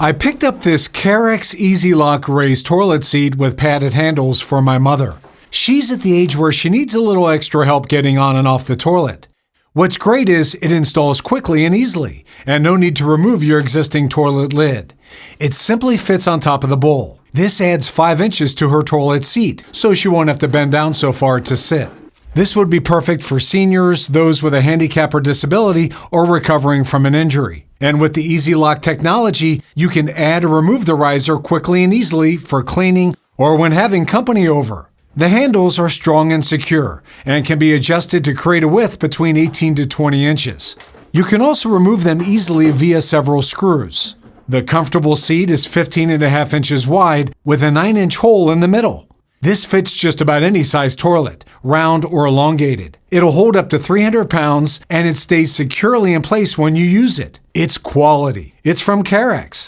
I picked up this Carex Easy Lock raised toilet seat with padded handles for my mother. She's at the age where she needs a little extra help getting on and off the toilet. What's great is it installs quickly and easily, and no need to remove your existing toilet lid. It simply fits on top of the bowl. This adds 5 inches to her toilet seat, so she won't have to bend down so far to sit. This would be perfect for seniors, those with a handicap or disability, or recovering from an injury. And with the Easy Lock technology, you can add or remove the riser quickly and easily for cleaning or when having company over. The handles are strong and secure and can be adjusted to create a width between 18 to 20 inches. You can also remove them easily via several screws. The comfortable seat is 15.5 inches wide with a 9-inch hole in the middle. This fits just about any size toilet, round or elongated. It'll hold up to 300 pounds and it stays securely in place when you use it. It's quality. It's from Carex.